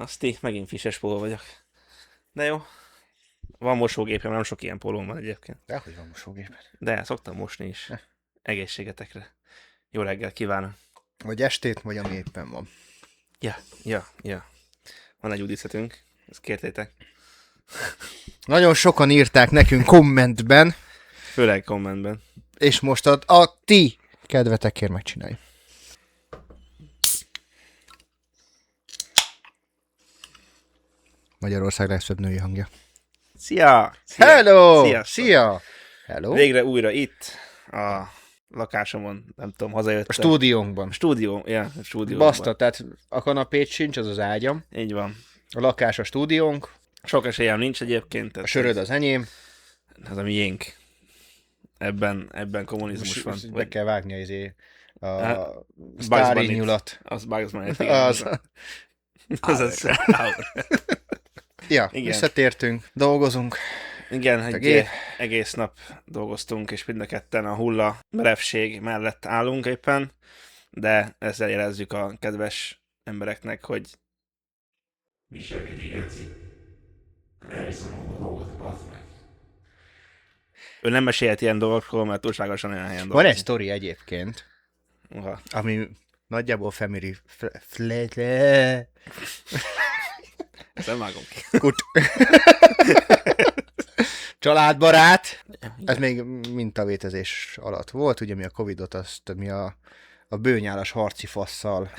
Azt megint fises póló vagyok. De jó. Van mosógépem, nem sok ilyen pólóm van egyébként. Dehogy van mosógéped. De szoktam mosni is. Egészségetekre. Jó reggel kívánok. Vagy estét, vagy ami éppen van. Ja. Van egy údíszetünk. Ezt kértétek. Nagyon sokan írták nekünk kommentben, Főleg kommentben. és most a ti kedvetekért megcsináljuk. Magyarország legszebb női hangja. Szia! Hello! Sziasztok! Szia! Hello! Végre újra itt, a lakásomon, nem tudom, hazajöttem. A stúdiónkban. Stúdióban. Baszta, tehát a kanapét sincs, az az ágyam. Így van. A lakás a stúdiónk, Sok esélyem nincs egyébként. a söröd az enyém. Ez a miénk. Ebben kommunizmus van. Most be kell vágni a Bugs Stalin Bunny-t. nyulat. Az Bugs Bunny. Az. Ja, Igen. visszatértünk, dolgozunk. Igen, A gép. egész nap dolgoztunk, és mind a ketten a hulla merevség mellett állunk éppen, de ezzel jelezzük a kedves embereknek, hogy ő nem mesélhet ilyen dolgokról, mert túlságosan olyan helyen Van dolgozik. egy sztori egyébként, Uha. ami nagyjából family Ezt nem vágom ki. családbarát. Ez még mintavétezés alatt volt, ugye mi a Covidot, azt mi a bőnyálas harci fasszal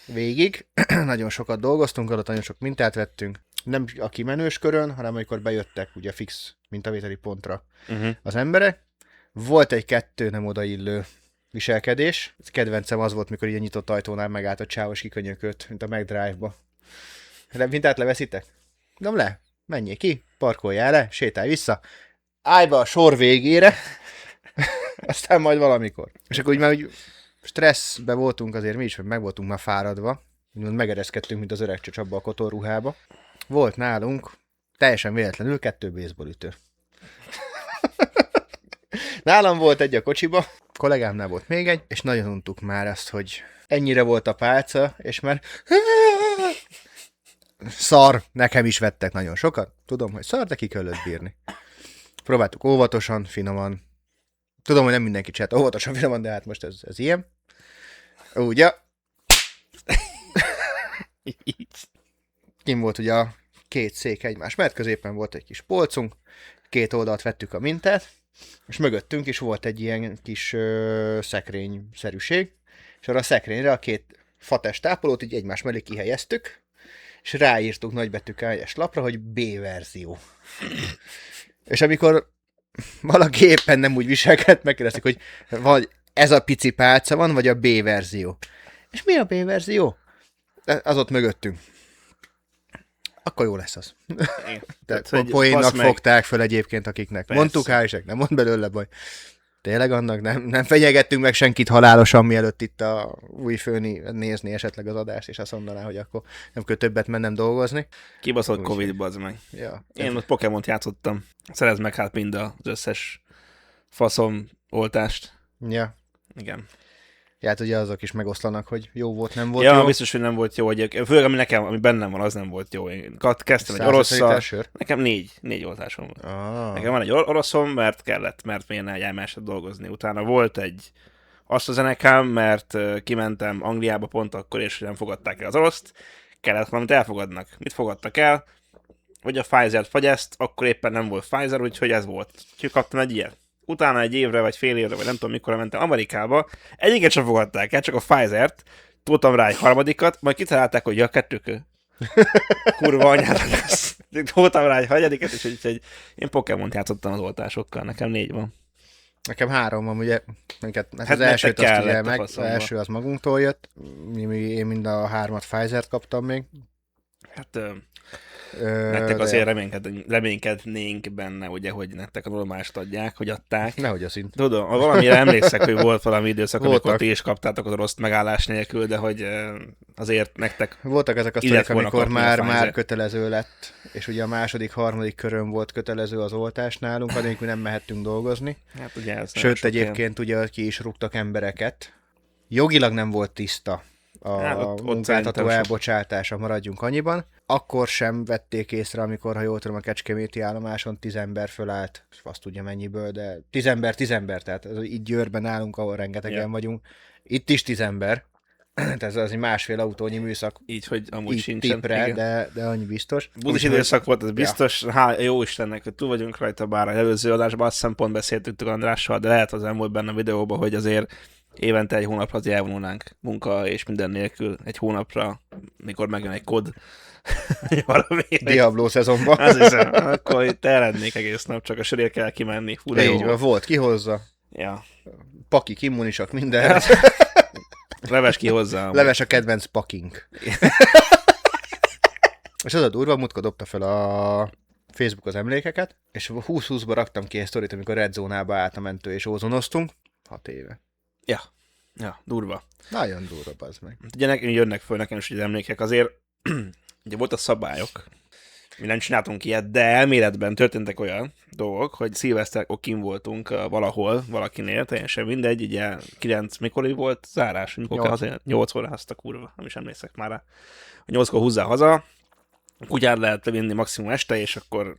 végig. Nagyon sokat dolgoztunk, alatt nagyon sok mintát vettünk. Nem a kimenős körön, hanem amikor bejöttek ugye fix mintavételi pontra az emberek. Volt egy-kettő nem odaillő viselkedés. Kedvencem az volt, mikor így a nyitott ajtónál megállt a csávos kikönyököt, mint a McDrive-ba. De mintát leveszitek? Nem le. Menjél ki, parkoljál le, sétálj vissza. Állj be a sor végére, aztán majd valamikor. És akkor úgy már úgy stresszbe voltunk azért mi is, mert meg voltunk már fáradva. Megereszkedtünk, mint az öreg csacsabba a kotorruhába. Volt nálunk teljesen véletlenül 2 baseballütő. Nálam volt egy a kocsiba, kollégámnál volt még egy, és nagyon untuk már azt, hogy ennyire volt a pálca, és már szar, nekem is vettek nagyon sokat. Tudom, hogy szar, de ki kellett bírni. Próbáltuk óvatosan, finoman. Tudom, hogy nem mindenki csinált óvatosan, finoman, de hát most ez ilyen. Ugye? Kim volt ugye a 2 szék egymás mellett, középen volt egy kis polcunk, 2 oldalt vettük a mintát, és mögöttünk is volt egy ilyen kis szekrényszerűség, és arra a szekrényre a 2 fates tápolót így egymás mellé kihelyeztük, és ráírtuk nagybetűkkel egyes lapra, hogy B-verzió. És amikor valaki éppen nem úgy viselkedett, megkérdezték, hogy vagy ez a pici pálca van, vagy a B-verzió. És mi a B-verzió? Az ott mögöttünk. Akkor jó lesz az. Tehát poénnak fogták föl egyébként, akiknek persze. Mondtuk, hál' nem mond belőle baj. Tényleg annak nem fenyegettünk meg senkit halálosan, mielőtt itt a újfőni nézni esetleg az adást, és azt mondaná, hogy akkor nem kell többet mennem dolgozni. Kibaszott Covid-ba az meg. Ja, én ott Pokémont játszottam. Szerezd meg hát mind az összes faszom oltást. Ja. Igen. Hát ugye azok is megoszlanak, hogy jó volt, nem volt jó. jó. Biztos, hogy nem volt jó. Főleg ami bennem van, az nem volt jó. Én kezdtem egy orosszal. Nekem 4 oltásom volt. Nekem van egy oroszom, mert miért ne elmehetett dolgozni. Utána volt egy AstraZenecám, mert kimentem Angliába pont akkor, és nem fogadták el az oroszt. Kellett valamit elfogadnak. Mit fogadtak el? Vagy a Pfizer-t, vagy ezt, akkor éppen nem volt Pfizer, úgyhogy ez volt. Úgyhogy kaptam egy ilyet. Utána egy évre, vagy fél évre, vagy nem tudom mikor mentem Amerikába, egyiket sem fogadták el, csak a Pfizer-t, toltam rá egy harmadikat, majd kitalálták, hogy a 2. Kurva anyára lesz. Toltam rá egy hanyadikat, és úgyhogy én Pokémont játszottam az oltásokkal, nekem 4 van. Nekem 3 van, ugye, hát az elsőt azt ugye meg, az első az magunktól jött, én mind a 3-at Pfizer-t kaptam még. Hát nektek azért reménykednénk benne, ugye, hogy nektek a normálist adják, hogy adták. Nehogy a szint. Tudom, valamire emlékszek, hogy volt valami időszak, amikor ti is kaptátok az rossz megállás nélkül, de hogy azért nektek... Voltak ezek a sztorik, amikor már kötelező lett, és ugye a második, harmadik körön volt kötelező az oltás nálunk, addig mi nem mehettünk dolgozni. Hát ugye ez sőt, egyébként ugye ki is rúgtak embereket. Jogilag nem volt tiszta munkáltató elbocsátása, maradjunk annyiban. Akkor sem vették észre, amikor, ha jól tudom, a kecskeméti állomáson 10 ember fölállt, azt tudja mennyiből, de 10 ember, tehát így Győrben állunk, ahol rengetegen vagyunk. Itt is 10 ember, tehát ez az egy másfél autónyi műszak. Így, hogy amúgy sincsen. De annyi biztos. Búzis időszak volt, ez biztos. Jó Istennek, hogy túl vagyunk rajta, bár az előző adásban azt hiszem pont beszéltük Andrással, de lehet az volt benne a videóban, hogy azért évente egy hónapra azért elvonulnánk munka és minden nélkül egy hónapra, mikor megjön egy kod. Valami. Diablo szezonban. Az hiszem, akkor itt elrennék egész nap, csak a sörért kell kimenni. Így van, volt, kihozza. Ja. Pakik, immunisak, minden. Leves ki hozzá. Leves a kedvenc pakink. És az a durva, múltkor dobta fel a Facebook az emlékeket, és 20-20-ba raktam ki egy sztorit, amikor Red Zone-ába állt a mentő, és ózonoztunk. 6 éve. Ja, durva. Nagyon durva, az meg. Ugye jönnek föl nekem is az emlékek, azért ugye volt a szabályok, mi nem csináltunk ilyet, de elméletben történtek olyan dolgok, hogy szilveszterkor kim voltunk valahol, valakinél, teljesen mindegy, ugye 9, mikor volt zárás, mikor 8 óra, azt a kurva, nem is emlékszek már rá. 8-kor húzzál haza, kutyát lehet vinni maximum este, és akkor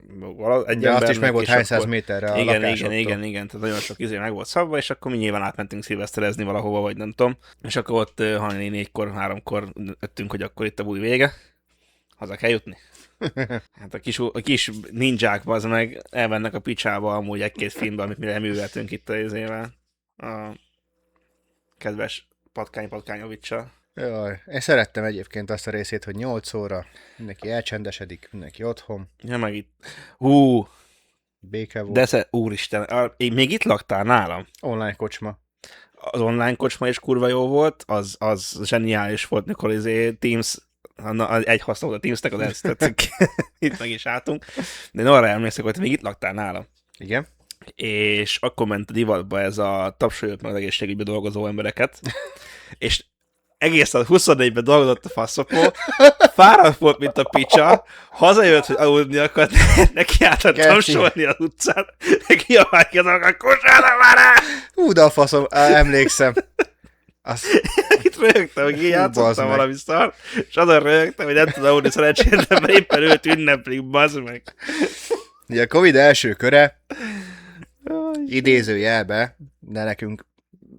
egy ember... azt is meg volt hány száz méterre a igen, tehát nagyon sok meg volt szabva, és akkor mi nyilván átmentünk szilveszterezni valahova, vagy nem tudom, és akkor ott 4-kor, 3-kor öttünk, hogy akkor itt a búj vége, haza kell jutni. Hát a kis ninják, az meg elvennek a picsába amúgy egy-két filmbe, amit mi reműveltünk itt az éve. A kedves Patkányovicsal. Jaj, én szerettem egyébként azt a részét, hogy 8 óra, mindenki elcsendesedik, mindenki otthon. Ja, meg itt. Béke volt. De úristen, még itt laktál nálam. Online kocsma. Az online kocsma is kurva jó volt, az zseniális volt, mikor Teams, egy használó a Teamsnek, az ezt tettük, itt meg is álltunk. De én arra emlékszek, hogy még itt laktál nálam. Igen. És akkor ment a divatba ez a tapsoljuk meg az egészségügyben dolgozó embereket, és egészen 24-ben dolgozott a faszopó, fáradt volt, mint a picsa, hazajött, hogy aludni akart, neki állt tapsolni az utcán, neki a vágyanak a kosárra már rá! De a faszom, emlékszem. Itt röhögtem, hogy játszottam valami szar, és azon röhögtem, hogy nem tudom aludni szerencsétlen, mert éppen őt ünneplik, bazd meg. Ugye a Covid első köre, idézőjelbe, de nekünk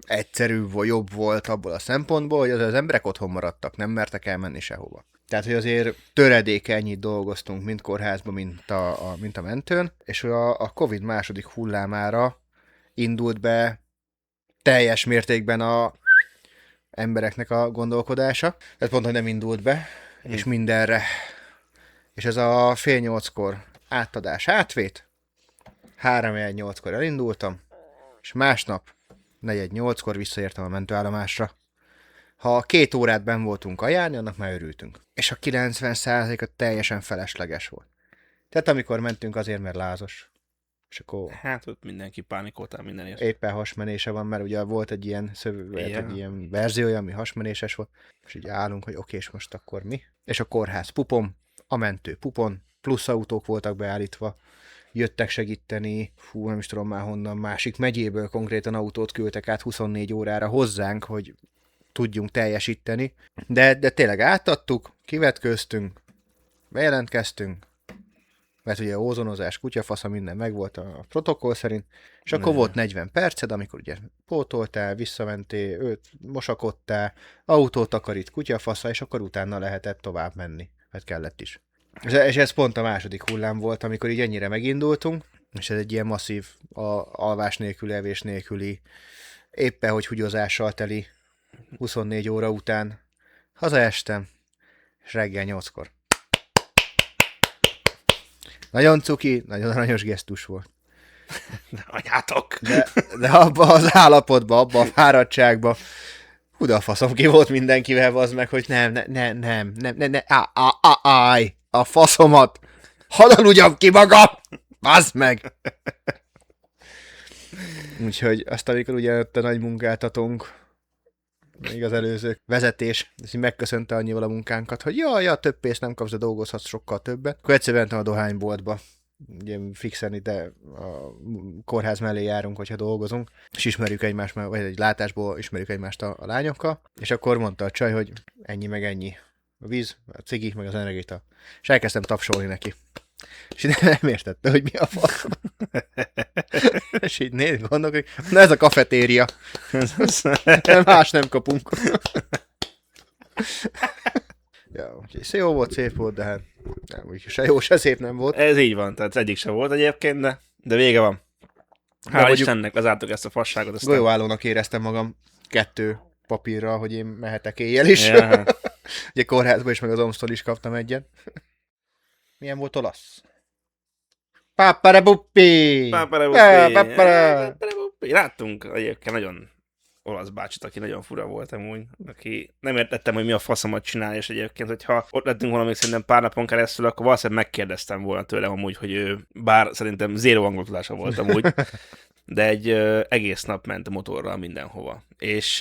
egyszerűbb vagy jobb volt abból a szempontból, hogy az emberek otthon maradtak, nem mertek elmenni sehova. Tehát, hogy azért töredéke ennyit dolgoztunk, mind kórházban, mint a mentőn, és a Covid második hullámára indult be teljes mértékben a embereknek a gondolkodása. Tehát pont, hogy nem indult be, és mindenre. És ez a 7:30-kor átadás átvét, 3:8-kor elindultam, és másnap 4:08-kor visszaértem a mentőállomásra. Ha 2 órát benn voltunk ajánlni, annak már örültünk. És a 90%-a teljesen felesleges volt. Tehát amikor mentünk azért, mert lázas. És akkor... Hát ott mindenki pánikoltál mindenért. Éppen hasmenése van, mert ugye volt egy ilyen egy ilyen verziója, ami hasmenéses volt. És így állunk, hogy oké, és most akkor mi? És a kórház pupon, a mentő pupon, plusz autók voltak beállítva. Jöttek segíteni, nem is tudom már honnan, másik megyéből konkrétan autót küldtek át 24 órára hozzánk, hogy tudjunk teljesíteni. De tényleg átadtuk, kivetköztünk, bejelentkeztünk, mert ugye ózonozás, kutyafasza, minden megvolt a protokoll szerint, és akkor volt 40 perced, amikor ugye pótoltál, visszamentél, őt mosakodtál, autót takarít, kutyafasza, és akkor utána lehetett tovább menni, mert kellett is. És ez pont a második hullám volt, amikor így ennyire megindultunk, és ez egy ilyen masszív, alvás nélküli, evés nélküli, éppen hogy húgyozással teli 24 óra után hazaestem, és reggel 8-kor. Nagyon cuki, nagyon aranyos gesztus volt. Anyátok! De abban az állapotban, abban a fáradtságban, de a faszom ki volt mindenkivel, az meg, hogy nem, a faszomat, hadd aludjam ki magam, bazd meg! Úgyhogy azt, amikor ugye jött a nagy munkáltatónk, még az előző vezetés, és megköszönte annyival a munkánkat, hogy ja, több pénzt nem kapsz, de dolgozhatsz sokkal többet. Akkor egyszerűen mentem a dohányboltba. ugye fixen ide a kórház mellé járunk, hogyha dolgozunk, és ismerjük egymást, vagy egy látásból ismerjük egymást a lányokkal, és akkor mondta a csaj, hogy ennyi meg ennyi. A víz, a cigi, meg az energita. És elkezdtem tapsolni neki. És így nem értette, hogy mi a fasz. És így gondolok, na ez a kafetéria. Más nem kapunk. Ja, úgyhogy jó volt, szép volt, de hát nem, úgy se jó, se szép nem volt. Ez így van, tehát egyik se volt egyébként, de vége van. Hál' Istennek lezártuk ezt a fasságot. Aztán... Golyóállónak éreztem magam 2 papírral, hogy én mehetek éjjel is. Ja. Ugye kórházba is, meg az Omsztól is kaptam egyet. Milyen volt olasz? Paparabuppi! Láttunk egyébként nagyon olasz bácsit, aki nagyon fura volt amúgy, aki nem értettem, hogy mi a faszomat csinál, és egyébként, hogyha ott lettünk volna még szerintem pár napon keresztül, akkor valószínűleg megkérdeztem volna tőle amúgy, hogy ő, bár szerintem zéró angol tudása volt amúgy, de egy egész nap ment a motorral mindenhova. És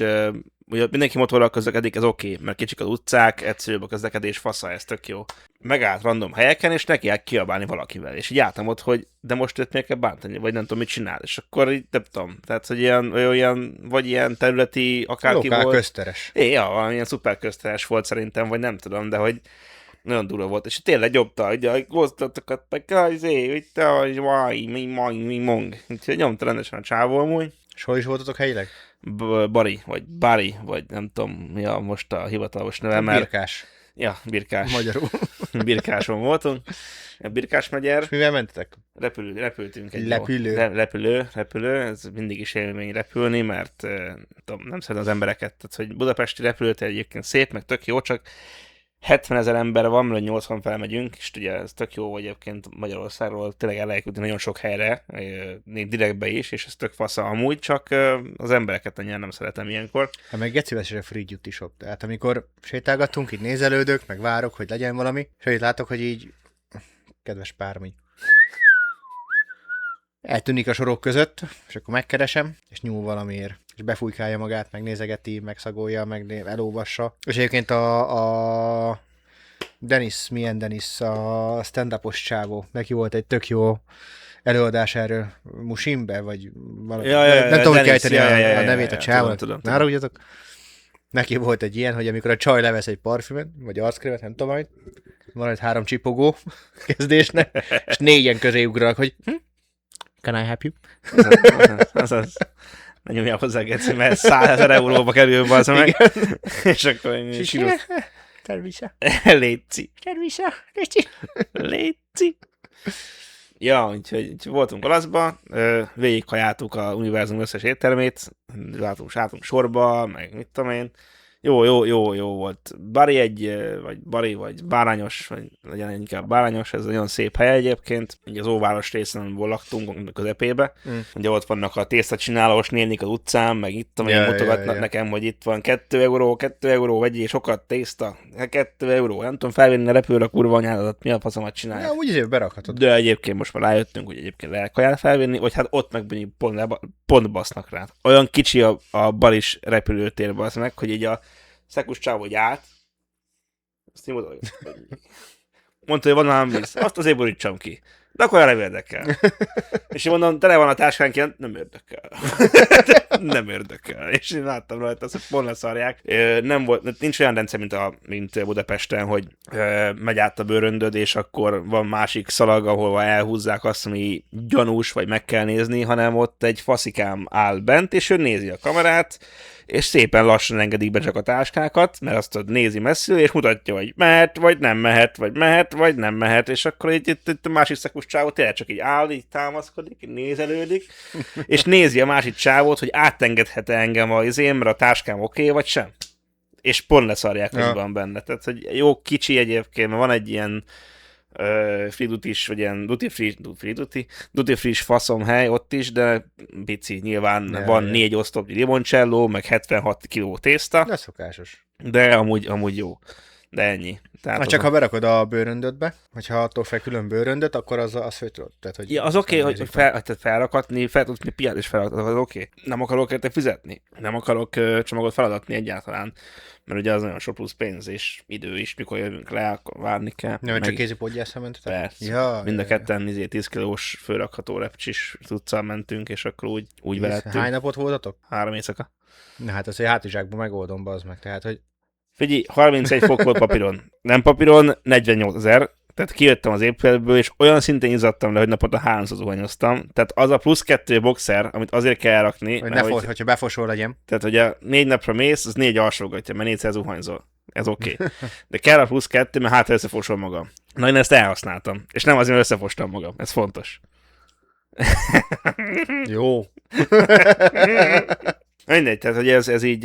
ugye mindenki motorral közlekedik, ez oké, mert kicsik az utcák, egyszerűbb a közlekedés, fasza, ez tök jó. Megállt random helyeken, és neki kell kiabálni valakivel. És így álltam ott, hogy de most őt miért kell bántani, vagy nem tudom, mit csinál. És akkor így nem tudom, tehát, hogy olyan vagy ilyen területi akárki lokál volt. közteres. Ja, valamilyen szuper közteres volt szerintem, vagy nem tudom, de hogy nagyon durva volt. És tényleg nyomta, hogy a gozdatokat, meg itt mi mong. Úgyhogy nyomta rendesen a csávó amúgy. És hol is voltatok helyileg? Bari, vagy nem tudom, mi a most a hivatalos neve, mert... Birkás. Ja, Birkás. Magyarul. Birkáson voltunk. A Birkás megyer. És mivel mentetek? Repültünk egy repülő. Ez mindig is élmény repülni, mert nem szeretem az embereket. Tehát, hogy budapesti repülőtér egyébként szép, meg tök jó, csak 70 000 ember van, mert 80 felmegyünk, és ugye ez tök jó, hogy egyébként Magyarországról tényleg el lehet jutni nagyon sok helyre, még direktbe is, és ez tök fasza amúgy, csak az embereket annyira nem szeretem ilyenkor. Hát meg gecives a free duty shop, tehát amikor sétálgatunk, így nézelődök, meg várok, hogy legyen valami, és így látok, hogy így, kedves pármi, eltűnik a sorok között, és akkor megkeresem, és nyúl valamiért, és befújkálja magát, megnézegeti, megszagolja, meg elolvassa. És egyébként a Dennis, milyen Dennis, a stand-upos csávó, neki volt egy tök jó előadás erről, Musimbe, vagy valami. Nem tudom, hogy kejteni a nevét a csávónak. Ne haragudjatok. Neki volt egy ilyen, hogy amikor a csaj levesz egy parfümöt, vagy arckrémet, nem tudom, van egy 3 csipogó kezdésnek, és 4 közé ugranak, hogy can I help you? Azaz. Ne nyomjál hozzá, Geci, mert 100 000 euróba kerül be az meg. És akkor én sírok. Léci. Léci. Ja, úgyhogy voltunk olaszba, végighajáltuk a univerzum összes éttermét, álltunk sorba, meg mit tudom én. Jó volt. Bari, vagy Bárányos, vagy legyen inkább Bárányos, ez nagyon szép hely egyébként. Ugye az óváros részen, ahol laktunk, közepébe. Ugye ott vannak a tésztacsinálós nénik az utcán, meg itt mutogatnak nekem, hogy itt van 2 euró, vegyél sokat tészta, 2 euró. Nem tudom felvenni a repülőre a kurva anyádat, mi a faszomat csinálják. Ja, úgy azért berakhatod. De egyébként most már rájöttünk, hogy egyébként lehet kaját felvenni, vagy hát ott meg pont basznak rá. Olyan kicsi a balis repülőtér basz meg, hogy így a szekus csáv, hogy állt, azt így mondta, hogy van nálam víz, azt azért borítsam ki. De akkor nem érdekel. És én mondom, tele van a táskánk ilyen, nem érdekel. Nem érdekel. És én láttam rajta, azt, hogy pont leszarják. Nincs olyan rendszer, mint Budapesten, hogy megy át a bőröndöd, és akkor van másik szalag, ahol elhúzzák azt, ami gyanús, vagy meg kell nézni, hanem ott egy faszikám áll bent, és ő nézi a kamerát, és szépen lassan engedik be csak a táskákat, mert azt nézi messzül, és mutatja, hogy mehet, vagy nem mehet, vagy mehet, vagy nem mehet, és akkor itt a másik szekus csávó tényleg csak így áll, így támaszkodik, így nézelődik, és nézi a másik csávót, hogy átengedhet-e engem az mert a táskám oké, vagy sem. És pont leszarják, hogy van benne. Tehát, hogy jó kicsi egyébként, mert van egy ilyen free duty-s, vagy ilyen duty free faszom hely ott is, de pici, nyilván van 4 osztop limoncello, meg 76 kiló tészta. De szokásos. De amúgy jó. De ennyi. Tehát csak ha berakod a bőröndödbe, vagy ha attól fel külön bőröndöt, akkor az hogy tudod. Tehát, hogy ja, az oké, hogy felrakatni, fel tudsz mi piát is felrakatni, az oké. Nem akarok érte fizetni. Nem akarok csomagot feladatni egyáltalán. Mert ugye az nagyon sok plusz pénz és idő is, mikor jövünk le, akkor várni kell. Nem, csak kézipodgyászra mentetek? Persze. Ja, mind a ketten 10 kilós fölrakható repcsis cuccal mentünk, és akkor úgy velettünk. Hány napot voltatok? 3 éjszaka. Na hát azért hátizsákban megoldom, bazd meg, tehát hogy... Figyelj, 31 fok volt papíron. Nem papíron, 48 000. Tehát kijöttem az épületből, és olyan szinten izzadtam le, hogy naponta 3-szor zuhanyoztam. Tehát az a plusz 2 boxer, amit azért kell elrakni. Hogy hogyha befosol legyen. Tehát, hogy a 4 napra mész, az 4 alsógatja, mert 4-szer zuhanyzol. Ez oké. De kell a plusz 2, mert hát összefosol magam. Na, én ezt elhasználtam. És nem azért, mert összefostam magam. Ez fontos. Jó. Mindegy, tehát hogy ez így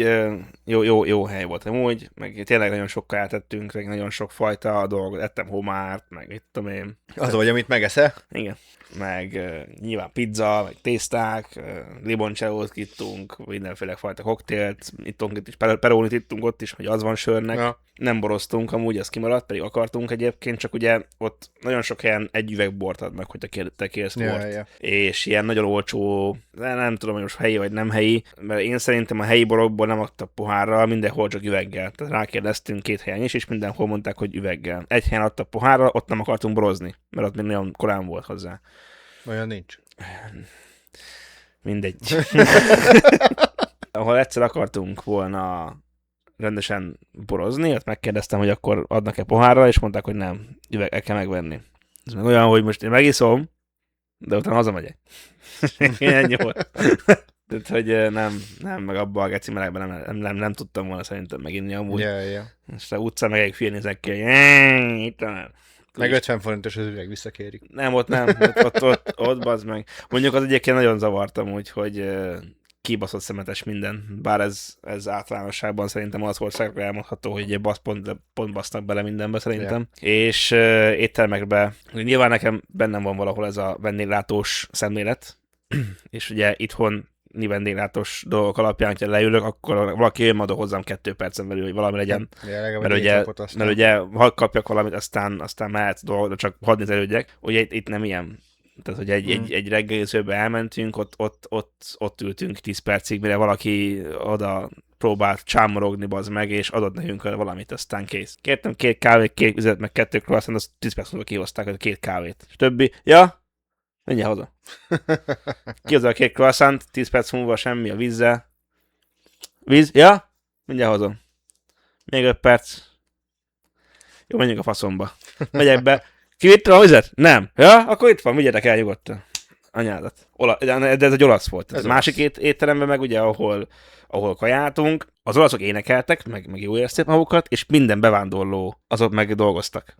jó hely volt amúgy, meg tényleg nagyon sokkal eltettünk, meg nagyon sok fajta dolgot, ettem homárt, meg mit tudom én. Az vagy, amit megeszel? Igen, meg nyilván pizza, meg tészták, limoncelót kittunk, mindenféle fajta koktélt, ittunk itt is, perónit ittunk ott is, hogy az van sörnek. Ja. Nem boroztunk, amúgy az kimaradt, pedig akartunk egyébként, csak ugye ott nagyon sok helyen egy üveg bort adnak, hogy te kérsz bort. Ja. És ilyen nagyon olcsó, nem tudom, hogy most helyi vagy nem helyi, mert én szerintem a helyi borokból nem adtak pohárral, mindenhol csak üveggel. Tehát rákérdeztünk 2 helyen is, és mindenhol mondták, hogy üveggel. Egy helyen adtak pohárral, ott nem akartunk borozni, mert ott még nagyon korán volt hozzá. Olyan nincs. Mindegy. Ahol egyszer akartunk volna rendesen borozni, ott megkérdeztem, hogy akkor adnak-e pohárra, és mondták, hogy nem, üveggel kell megvenni. Ez meg olyan, hogy most én megiszom, de utána hazamegyek. Ennyi volt. Tehát, hogy nem, meg abban a geci melegben nem tudtam volna szerintem meginni amúgy. Yeah. És a utcán meg egy fél nézek ki, hogy itt van. Meg 50 forintos az üveg, visszakérik. Nem, ott nem, ott bazd meg. Mondjuk az egyébként nagyon zavartam úgy, hogy kibaszott szemetes minden, bár ez általánosságban szerintem Olaszországra elmondható, hogy pont basznak bele mindenbe szerintem. Yeah. És éttermekbe, nyilván nekem bennem van valahol ez a vendéglátós szemlélet, és ugye itthon vendéglátós dolgok alapján, hogyha leülök, akkor valaki jön oda hozzám 2 percen belül, hogy valami legyen. Mert ugye ha kapjak valamit, aztán mehet dolgokra, csak hadd nézelődjek. Ugye itt nem ilyen. Tehát, hogy egy reggelizőbe elmentünk, ott ültünk 10 percig, mire valaki oda próbált csámorogni, bazd meg, és adott nekünk valamit, aztán kész. Kértem 2 kávét, 2 üzlet, meg 2 croissant, azt 10 perc múlva kihozták, 2 kávét. És többi, ja, menjél haza. Kihozza a 2 croissant, 10 perc múlva semmi a vízzel. Víz, ja, menjél haza. Még 5 perc. Jó, menjünk a faszomba. Megyek be. Kivitt a vizet? Nem. Ja, akkor itt van, vigyetek el nyugodtan. Anyádat. De ez egy olasz volt. Ez másik étteremben meg ugye, ahol kajáltunk, az olaszok énekeltek, meg jó érezték magukat, és minden bevándorló azok meg dolgoztak.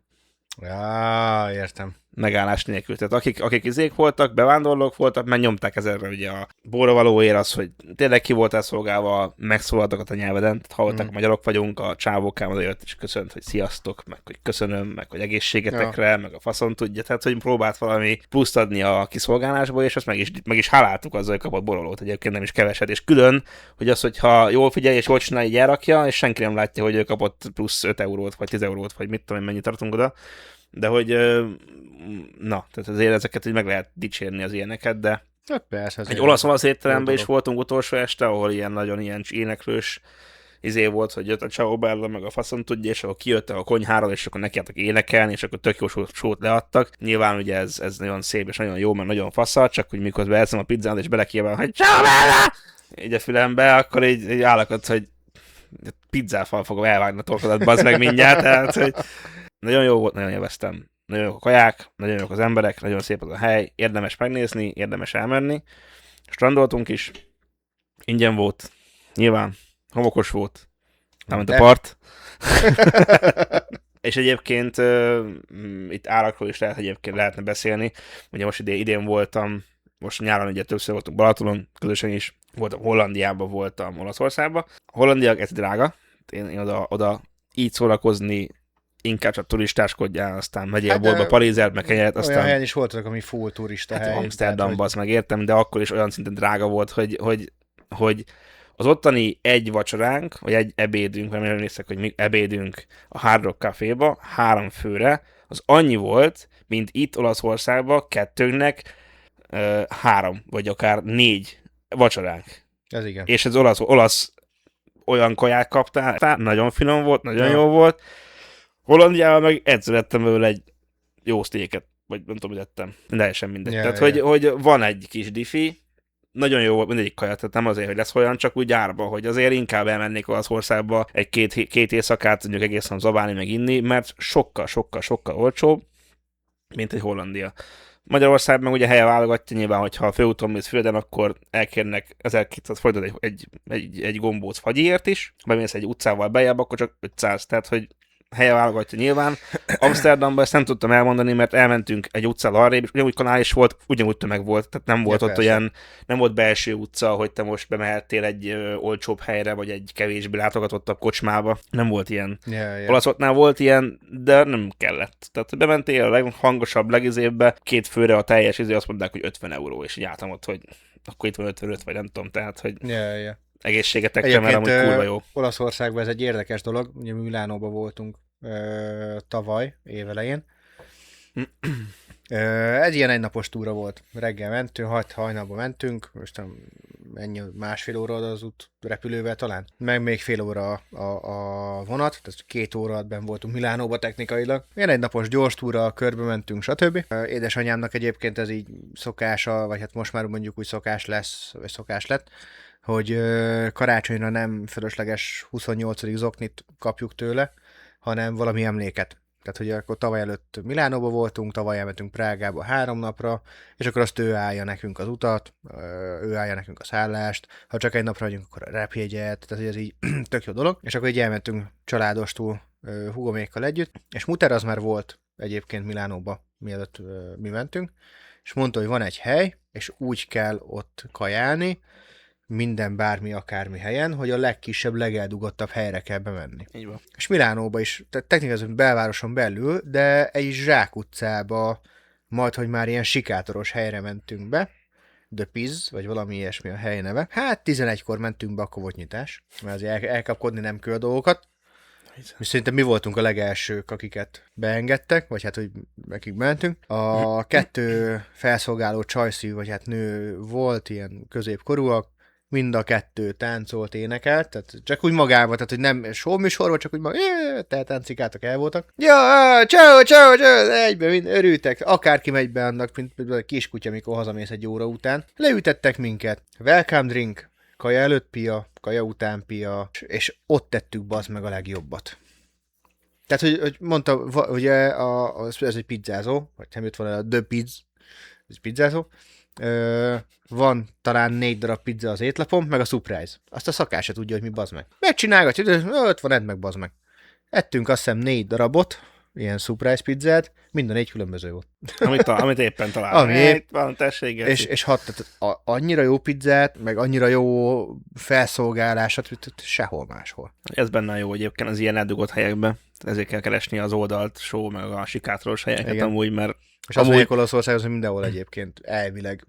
Ja, értem. Megállás nélkül. Tehát akik izék voltak, bevándorlók voltak, mert nyomták ezerre ugye a borravalóért az, hogy tényleg ki voltál szolgálva, megszólaltak a nyelveden, tehát hallották, magyarok vagyunk, a csávókám oda jött és köszönt, hogy sziasztok, meg hogy köszönöm, meg hogy egészségetekre, meg a faszon tudja, tehát hogy próbált valami pluszt adni a kiszolgálásból, és azt meg is háláltuk azzal, hogy kapott borolót, egyébként nem is keveset, és külön, hogy az, hogyha jól figyelj és jól csinálja, így elrakja, és senki nem látja, hogy ő kapott plusz 5 eurót, vagy 10 eurót, vagy mit tudom én, mennyit tartunk oda. De hogy, na, tehát azért ezeket így meg lehet dicsérni az ilyeneket, de hát persze, egy olasz étteremben is voltunk utolsó este, ahol ilyen nagyon ilyen éneklős volt, hogy jött a Ciao Bella, meg a faszon tudja, és akkor kijöttek a konyháról, és akkor nekiálltak énekelni, és akkor tök jó sót leadtak. Nyilván ugye ez nagyon szép, és nagyon jó, mert nagyon faszal, csak hogy mikor beeszem a pizzát, és belekiabálom, hogy Ciao Bella! Így a fülembe, akkor így állakad, hogy pizzával fogom elvágni a torkodat, bazd meg mindjárt, tehát, hogy nagyon jó volt, nagyon élveztem. Nagyon jók a kaják, nagyon jók az emberek, nagyon szép az a hely, érdemes megnézni, érdemes elmenni. Strandoltunk is, ingyen volt, nyilván, homokos volt, nem ment a part. És egyébként itt árakról is lehetne beszélni. Ugye most idén voltam, most nyáron ugye többször voltunk Balatonon, közösen is voltam Hollandiában, voltam Olaszországban. Hollandia ez drága, én oda így szórakozni inkább csak turistáskodjál, aztán megyél boltba Parízert, meg kenyeret, aztán... Olyan helyen is voltak, ami full turista hely. Amsterdamba, azt megértem, de akkor is olyan szinten drága volt, hogy Az ottani egy vacsoránk, vagy egy ebédünk, mert emlékszek, hogy mi ebédünk a Hard Rock Caféba 3 főre, az annyi volt, mint itt Olaszországban kettőnknek 3, vagy akár 4 vacsoránk. Ez igen. És ez olasz olyan kaját kaptál, nagyon finom volt, nagyon jó volt. Hollandiában meg egyszer ettem belőle egy jó sztéket, vagy nem tudom, hogy ettem. Teljesen mindegy. Tehát, hogy van egy kis diffi, nagyon jó volt mindegyik kaja, tehát nem azért, hogy lesz olyan, csak úgy árba, hogy azért inkább elmennék Olaszországba két éjszakát, mondjuk egész nap zabálni, meg inni, mert sokkal olcsóbb, mint egy Hollandia. Magyarország meg ugye helye válogatja, nyilván, hogyha a főúton mész Füreden, akkor elkérnek 1200 forintot egy gombóc fagyiért is, ha bemész egy utcával bejebb, akkor csak 500, tehát hogy helye válogatja nyilván. Amsterdamban ezt nem tudtam elmondani, mert elmentünk egy utcával arrébb, és ugyanúgy kanál is volt, ugyanúgy tömeg volt, tehát nem volt ott olyan, nem volt belső utca, hogy te most bemehettél egy olcsóbb helyre, vagy egy kevésbé látogatottabb kocsmába. Nem volt ilyen. Olaszoknál volt ilyen, de nem kellett. Tehát bementél a leghangosabb legizébbe, 2 főre a teljes azt mondták, hogy 50 euró, és így álltam ott, hogy akkor itt van 55, vagy nem tudom, tehát, hogy egészségetekre, mert amúgy kurva jó. Olaszországban ez egy érdekes dolog, ugye mi Milánóban voltunk tavaly, évelején. Ez ilyen egynapos túra volt. Reggel mentünk, 6 hajnalban mentünk, most ennyi, másfél óra az út repülővel talán, meg még fél óra a vonat, tehát 2 óra alatt benn voltunk Milánóba technikailag. Ilyen egynapos gyors túra, körbe mentünk, stb. Édesanyámnak egyébként ez így szokása, vagy hát most már mondjuk úgy szokás lesz, vagy szokás lett, hogy karácsonyra nem fölösleges 28. zoknit kapjuk tőle, hanem valami emléket. Tehát, hogy akkor tavaly előtt Milánóba voltunk, tavaly elmentünk Prágába 3 napra, és akkor azt ő állja nekünk az utat, ő állja nekünk a szállást, ha csak egy napra vagyunk, akkor a repjegyet, tehát hogy ez így tök jó dolog. És akkor így elmentünk családostul húgomékkal együtt, és Muter az már volt egyébként Milánóba, mielőtt mi mentünk, és mondta, hogy van egy hely, és úgy kell ott kajálni, minden bármi akármi helyen, hogy a legkisebb, legeldugottabb helyre kell bemenni. Így van. És Milánóba is, tehát technikailag belvároson belül, de egy zsákutcába, majd, hogy már ilyen sikátoros helyre mentünk be, The Piz, vagy valami ilyesmi a hely neve. Hát 11-kor mentünk be, akkor volt nyitás, mert azért elkapkodni nem kell a dolgokat. És szerintem mi voltunk a legelsők, akiket beengedtek, vagy hát, hogy akik mentünk. A 2 felszolgáló csajszű, vagy hát nő volt, ilyen középkorúak, mind a 2 táncolt, énekelt, tehát csak úgy magával, tehát hogy nem showműsorban, csak úgy tehát táncikáltak, el voltak. Ja, ciao, egyben mind örültek, akárki megy be annak, mint a kiskutya, amikor hazamész egy óra után. Leütettek minket, welcome drink, kaja előtt pia, kaja után pia, és ott tettük bazd meg a legjobbat. Tehát, hogy mondta, ugye ez egy pizzázó, vagy nem jött volna a The Piz, ez pizzázó, van talán 4 darab pizza az étlapon, meg a surprise. Azt a szakás se tudja, hogy mi bazd meg. Megcsinálgatja, ott van, edd meg bazd meg. Ettünk azt hiszem 4 darabot, ilyen surprise pizzát, mind a 4 különböző volt. Amit éppen találtam. Van, tessék. És annyira jó pizzát, meg annyira jó felszolgálását, sehol máshol. Ez benne jó egyébként az ilyen eldugott helyekben. Ezért kell keresni az oldalt, show, meg a sikátoros helyeket amúgy, mert és az mondjuk Olaszországhoz, hogy mindenhol egyébként elvileg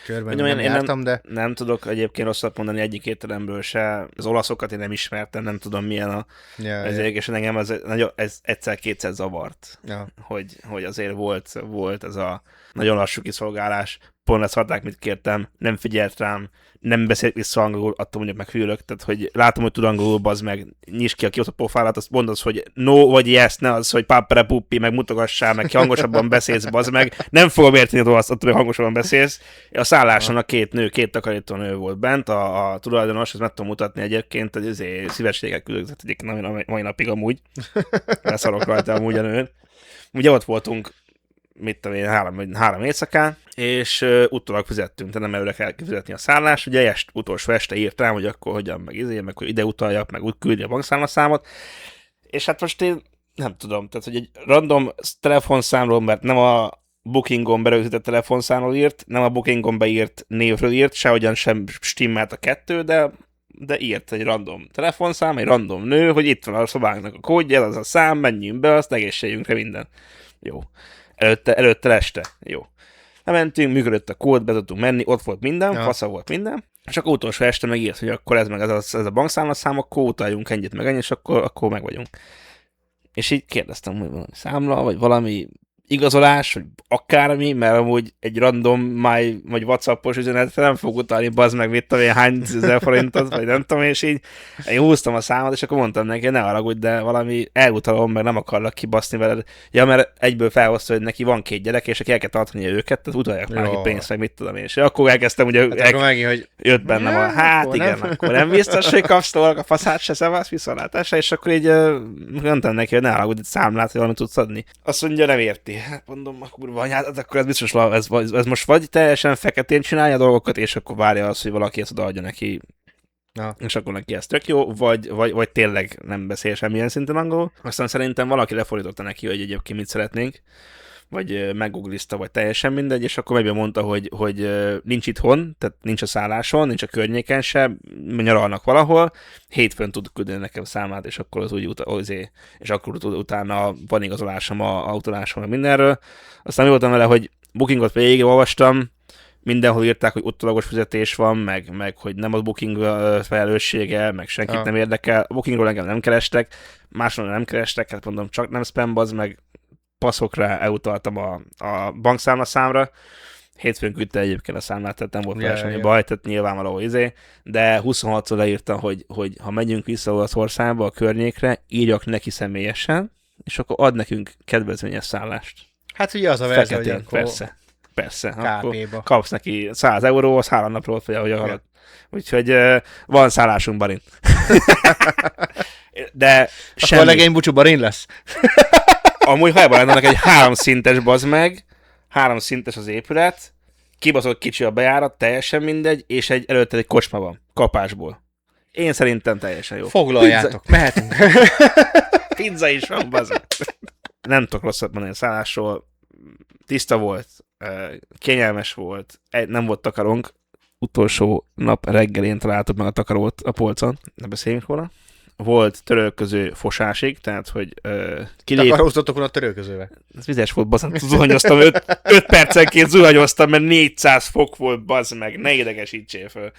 körben nem jártam, de... Nem tudok egyébként rosszat mondani egyik étteremből se. Az olaszokat én nem ismertem, nem tudom milyen ezért, és engem ez egyszer-kétszer zavart, hogy azért volt ez a nagyon lassú kiszolgálás. Pont leszarták, mit kértem, nem figyelt rám, nem beszélt vissza angolul, attól mondjuk meg hűlök, tehát hogy látom, hogy tud angolul, bazd meg, nyisd ki a kiott a pofálat, azt mondd az, hogy no vagy yes, ne az, hogy papere puppi, meg mutogassál, meg ki hangosabban beszélsz, bazd meg, nem fogom érteni attól, hogy hangosabban beszélsz. A szálláson a 2 takarítónő volt bent, a tulajdonos, ezt meg tudom mutatni egyébként, hogy szívességek küldött egyébként mai napig amúgy, leszarok rajta amúgy a nőn. Ugye ott voltunk, mit tudom én, 3 éjszakán, és utólag fizettünk, tehát nem előre kell kifizetni a szállást, ugye utolsó este írt rám, hogy akkor hogyan, meg hogy ide utaljak, meg úgy küldje a bankszámlaszámot, és hát most én nem tudom, tehát hogy egy random telefonszámról, mert nem a Bookingon berögzített telefonszámról írt, nem a Bookingon beírt névről írt, sehogyan sem stimmelt a 2, de írt egy random telefonszám, egy random nő, hogy itt van a szobánknak a kódja, az a szám, menjünk be, azt egészségünkre minden. Jó. Előtte este. Jó. Lementünk, működött a kód, be tudtunk menni, ott volt minden, fasza volt minden, És akkor utolsó este megírt, hogy akkor ez meg ez a bankszámlaszám, akkor utaljunk ennyit meg ennyi, és akkor meg vagyunk. És így kérdeztem, hogy valami számla, vagy valami igazolás, vagy akármi, mert amúgy egy random my, vagy WhatsAppos üzenetre nem fog utalni, bazd meg, mit tudom én, hány 1000 forintot, vagy nem tudom, és így én húztam a számot, és akkor mondtam neki, ne haragudj, de valami elutalom, mert nem akarlak kibaszni veled. Ja, mert egyből felhozta, hogy neki van 2 gyerek, és aki el kell tartani őket, tehát utalják már neki pénzt, meg mit tudom én. És akkor elkezdtem, ugye hogy jött bennem a, hát igen, nem. Akkor nem biztos, hogy kapsz tőle a faszát se, szevasz, viszontlátásra, és akkor így mondtam neki, hogy ne haragudj, számlát, hogy valamit tudsz adni. Azt mondja, nem érti. Hát mondom, a kurva anyád, akkor ez biztos, ez most vagy teljesen feketén csinálja a dolgokat, és akkor várja azt, hogy valaki ezt odaadja neki. Na. És akkor neki ez tök jó, vagy tényleg nem beszél semmilyen szinten angolul. Aztán szerintem valaki lefordította neki, hogy egyébként mit szeretnénk, vagy meggooglizta, vagy teljesen mindegy, és akkor megben mondta, hogy nincs itthon, tehát nincs a szálláson, nincs a környéken sem, nyaralnak valahol, hétfőn tud küldeni nekem számát, és akkor az úgy és akkor utána van igazolásom, autólásom, meg mindenről. Aztán mi voltam vele, hogy bookingot végig olvastam, mindenhol írták, hogy utólagos fizetés van, meg hogy nem a booking felelőssége, meg senkit nem érdekel. A bookingról engem nem kerestek, másról nem kerestek, hát mondom, csak nem spam buzz, meg passzokra elutaltam a bankszámlaszámra. Hétfőn küldte egyébként a számlát, tehát nem volt semmi baj, tehát nyilvánvaló de 26-szor leírta, hogy ha megyünk vissza Olaszországba, a környékre, írjak neki személyesen, és akkor ad nekünk kedvezményes szállást. Hát ugye az a verze, hogy akkor... Persze. Akkor kapsz neki 100 euró, az 3 napról fogja, hogy halad. Úgyhogy van szállásunk, Barin. De semmi. Akkor legény búcsú Barin lesz. Amúgy hajban lennének egy 3 szintes bazd meg, 3 szintes az épület, kibaszott kicsi a bejárat, teljesen mindegy, és előtte egy kocsma van, kapásból. Én szerintem teljesen jó. Foglaljátok, mehetünk. Pizza is van, bazd meg. Nem tudok rosszat mondani a szállásról. Tiszta volt, kényelmes volt, nem volt takarónk. Utolsó nap reggelén találtuk meg a takarót a polcon. Ne beszéljünk róla. Volt törölköző fosásig, tehát, hogy takaróztatok volna a törölközővel? Ez vizes volt, bazd, zuhanyoztam, 5 percenként zuhanyoztam, mert 400 fok volt, bazd meg, ne idegesítsél föl.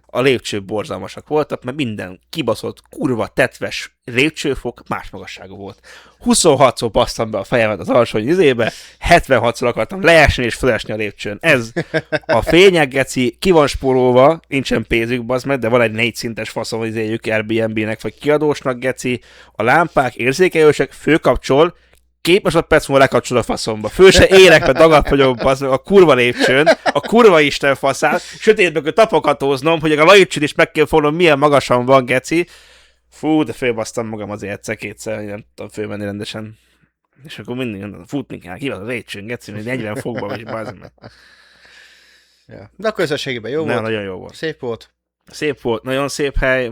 A lépcsők borzalmasak voltak, mert minden kibaszott, kurva, tetves lépcsőfok más magasságú volt. 26-szor basztam be a fejemet az alsó izébe, 76-szor akartam leesni és felesni a lépcsőn. Ez a fények, geci, ki van spórolva, nincsen pénzük, bazd meg, de van egy 4 szintes faszom izéjük Airbnb-nek, vagy kiadósnak, geci. A lámpák érzékelősek, főkapcsol, 2 másodperc múlva lekapcsol a faszomba. Föl se érek, mert dagadt vagyok, a kurva lépcsőn, a kurva isten faszát, sötétben kell tapogatóznom, hogy a lépcsőn is meg kell fognom, milyen magasan van, geci. Fú, de fölbasztam magam azért egyszer-kétszer, hogy nem tudom fölmenni rendesen. És akkor mindig futni kell, ki van a lépcsőn, geci, 40 fokban vagy, bazd meg. Ja. De akkor összességében jó volt. Nagyon jó volt. Szép volt. Szép volt, nagyon szép hely,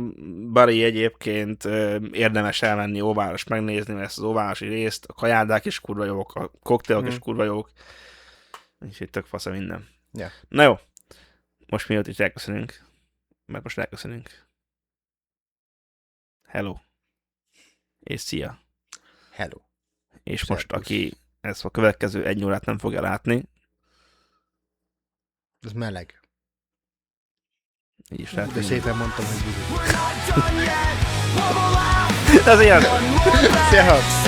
Bari egyébként érdemes elmenni Óváros megnézni ezt az óvárosi részt, a kajárdák is kurva jók, a koktélok is kurva jók, és itt tök fasz a minden. Yeah. Na jó, most miatt is elköszönünk, mert most elköszönünk. Hello. És szia. Hello. És szervusz. Most, aki ezt a következő 1 órát nem fogja látni. Ez meleg. Így is de szépen mondtam, hogy Ez ilyen. Sziasztok!